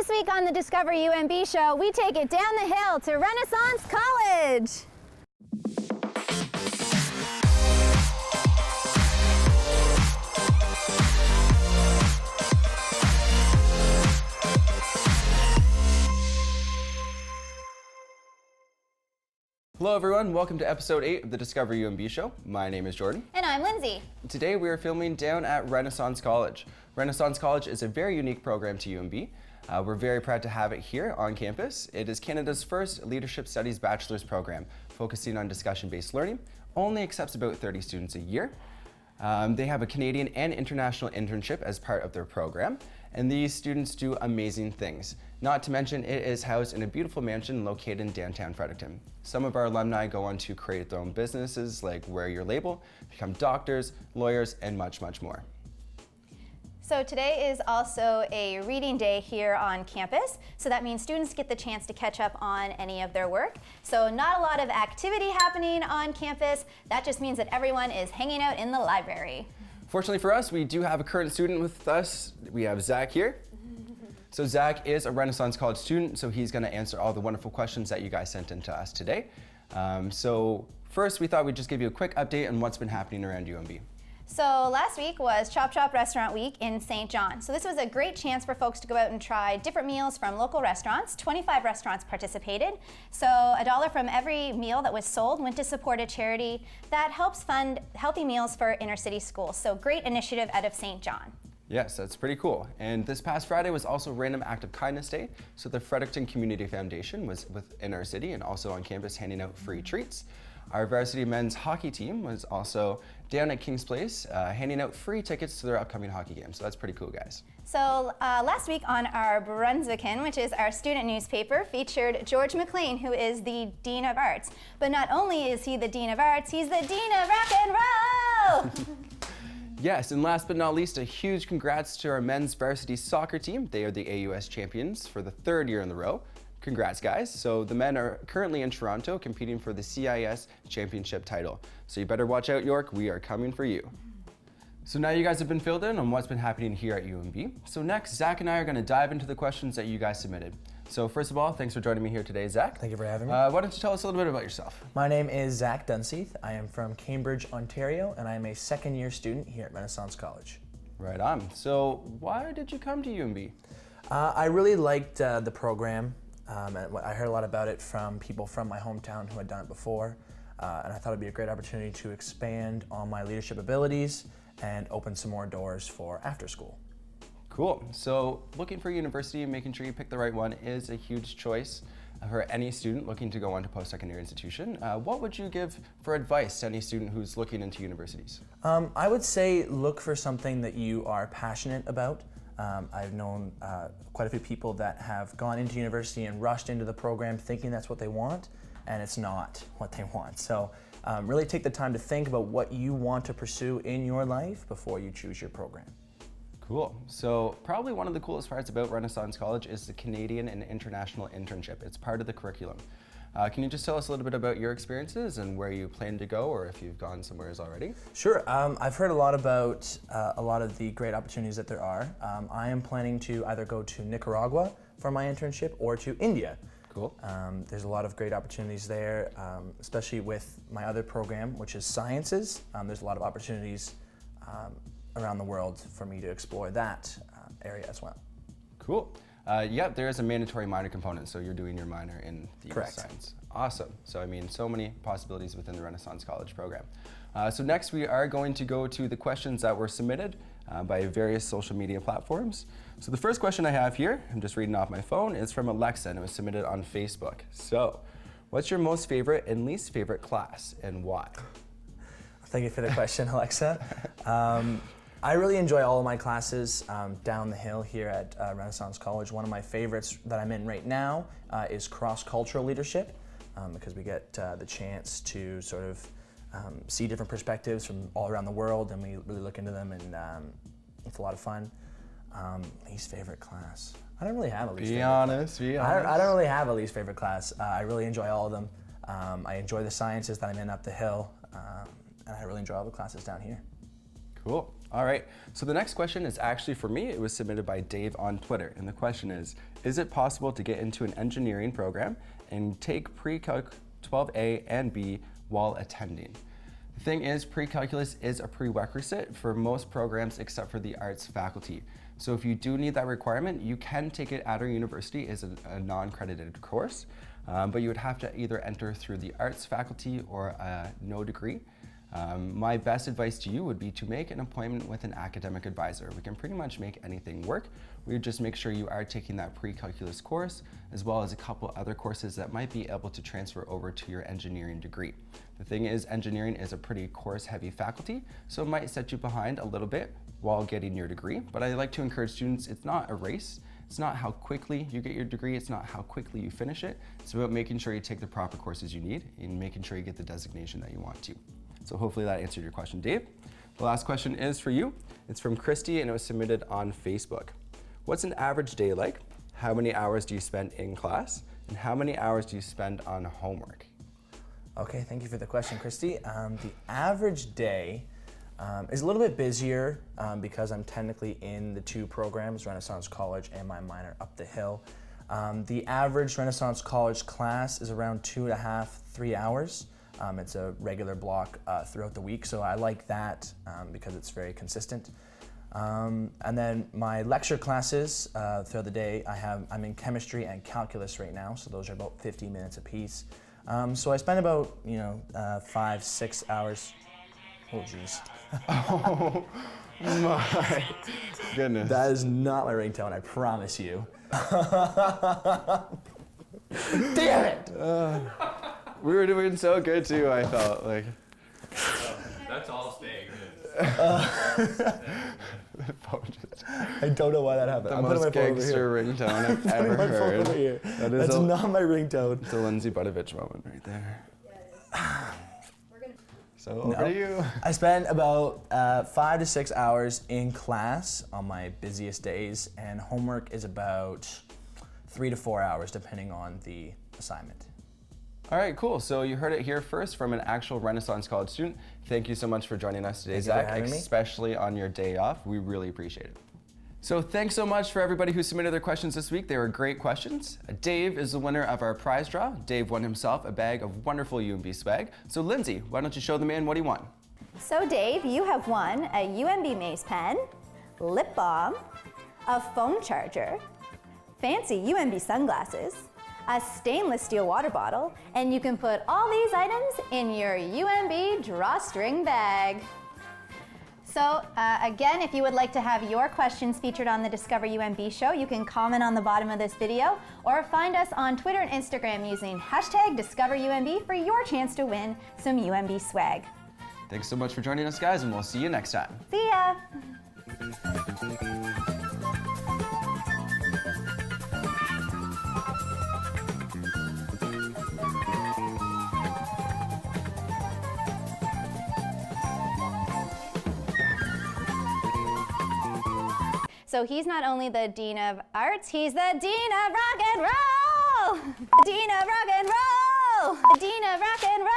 This week on the Discover UMB show, we take it down the hill to Renaissance College. Hello everyone, welcome to episode 8 of the Discover UMB show. My name is Jordan. And I'm Lindsay. Today we are filming down at Renaissance College. Renaissance College is a very unique program to UMB. We're very proud to have it here on campus. It is Canada's first Leadership Studies Bachelor's program, focusing on discussion-based learning. Only accepts about 30 students a year. They have a Canadian and international internship as part of their program, and these students do amazing things. Not to mention, it is housed in a beautiful mansion located in downtown Fredericton. Some of our alumni go on to create their own businesses like Wear Your Label, become doctors, lawyers, and much, much more. So today is also a reading day here on campus, so that means students get the chance to catch up on any of their work. So not a lot of activity happening on campus. That just means that everyone is hanging out in the library. Fortunately for us, we do have a current student with us. We have Zach here. So Zach is a Renaissance College student, so he's going to answer all the wonderful questions that you guys sent in to us today. So first, we thought we'd just give you a quick update on what's been happening around UMB. So last week was Chop Chop Restaurant Week in St. John. So this was a great chance for folks to go out and try different meals from local restaurants. 25 restaurants participated. So $1 from every meal that was sold went to support a charity that helps fund healthy meals for inner city schools. So great initiative out of St. John. Yes, that's pretty cool. And this past Friday was also Random Act of Kindness Day. So the Fredericton Community Foundation was within our city and also on campus handing out free treats. Our varsity men's hockey team was also down at King's Place handing out free tickets to their upcoming hockey game. So that's pretty cool, guys. So last week on our Brunswickan, which is our student newspaper, featured George McLean, who is the Dean of Arts. But not only is he the Dean of Arts, he's the Dean of Rock and Roll! Yes, and last but not least, a huge congrats to our men's varsity soccer team. They are the AUS champions for the 3rd year in a row. Congrats, guys. So the men are currently in Toronto competing for the CIS championship title. So you better watch out, York. We are coming for you. So now you guys have been filled in on what's been happening here at UMB. So next, Zach and I are going to dive into the questions that you guys submitted. So first of all, thanks for joining me here today, Zach. Thank you for having me. Why don't you tell us a little bit about yourself? My name is Zach Dunseith. I am from Cambridge, Ontario, and I am a second-year student here at Renaissance College. Right on. So why did you come to UMB? I really liked the program. And I heard a lot about it from people from my hometown who had done it before, and I thought it'd be a great opportunity to expand on my leadership abilities and open some more doors for after school. Cool. So looking for a university and making sure you pick the right one is a huge choice for any student looking to go on to post-secondary institution. What would you give for advice to any student who's looking into universities? I would say look for something that you are passionate about. I've known quite a few people that have gone into university and rushed into the program thinking that's what they want, and it's not what they want. So really take the time to think about what you want to pursue in your life before you choose your program. Cool. So probably one of the coolest parts about Renaissance College is the Canadian and international internship. It's part of the curriculum. Can you just tell us a little bit about your experiences and where you plan to go, or if you've gone somewhere already? Sure. I've heard a lot about a lot of the great opportunities that there are. I am planning to either go to Nicaragua for my internship or to India. Cool. There's a lot of great opportunities there, especially with my other program, which is sciences. There's a lot of opportunities around the world for me to explore that area as well. Cool. Yep, there is a mandatory minor component, so you're doing your minor in the science. Awesome. So I mean, so many possibilities within the Renaissance College program. So next we are going to go to the questions that were submitted by various social media platforms. So the first question I have here, I'm just reading off my phone, is from Alexa, and it was submitted on Facebook. So, what's your most favorite and least favorite class, and why? Thank you for the question, Alexa. I really enjoy all of my classes down the hill here at Renaissance College. One of my favorites that I'm in right now is cross-cultural leadership because we get the chance to sort of see different perspectives from all around the world, and we really look into them, and it's a lot of fun. Least favorite class? I don't really have a least favorite class. Be honest. I don't really have a least favorite class. I really enjoy all of them. I enjoy the sciences that I'm in up the hill, and I really enjoy all the classes down here. Cool. All right, so the next question is actually for me. It was submitted by Dave on Twitter. And the question is it possible to get into an engineering program and take pre-calc 12A and B while attending? The thing is, pre-calculus is a prerequisite for most programs except for the arts faculty. So if you do need that requirement, you can take it at our university as a non-credited course, but you would have to either enter through the arts faculty or no degree. My best advice to you would be to make an appointment with an academic advisor. We can pretty much make anything work. We would just make sure you are taking that pre-calculus course, as well as a couple other courses that might be able to transfer over to your engineering degree. The thing is, engineering is a pretty course-heavy faculty, so it might set you behind a little bit while getting your degree. But I like to encourage students, it's not a race. It's not how quickly you get your degree, it's not how quickly you finish it. It's about making sure you take the proper courses you need and making sure you get the designation that you want to. So hopefully that answered your question, Dave. The last question is for you. It's from Christy and it was submitted on Facebook. What's an average day like? How many hours do you spend in class? And how many hours do you spend on homework? Okay, thank you for the question, Christy. The average day is a little bit busier because I'm technically in the two programs, Renaissance College and my minor up the hill. The average Renaissance College class is around 2.5, 3 hours. It's a regular block throughout the week, so I like that because it's very consistent. And then my lecture classes throughout the day, I'm in chemistry and calculus right now, so those are about 50 minutes apiece. So I spend about 5-6 hours. Oh jeez. Oh my goodness. That is not my ringtone, I promise you. Damn it! We were doing so good too, I felt like. That's all staying good. I don't know why that happened. The I'm most gangster ringtone I've ever heard. That's not my ringtone. It's a Lindsay Budovich moment right there. So over to you. I spend about 5 to 6 hours in class on my busiest days, and homework is about 3 to 4 hours depending on the assignment. All right, cool. So you heard it here first from an actual Renaissance College student. Thank you so much for joining us today, Thank you for Zach, having me. especially on your day off. We really appreciate it. So thanks so much for everybody who submitted their questions this week. They were great questions. Dave is the winner of our prize draw. Dave won himself a bag of wonderful UMB swag. So Lindsay, why don't you show the man what he won? So Dave, you have won a UMB Maze pen, lip balm, a phone charger, fancy UMB sunglasses, a stainless steel water bottle, and you can put all these items in your UMB drawstring bag. So again, if you would like to have your questions featured on the Discover UMB show, you can comment on the bottom of this video or find us on Twitter and Instagram using #DiscoverUMB for your chance to win some UMB swag. Thanks so much for joining us, guys, and we'll see you next time. See ya! So he's not only the Dean of Arts, he's the Dean of Rock and Roll! Dean of Rock and Roll! Dean of Rock and Roll!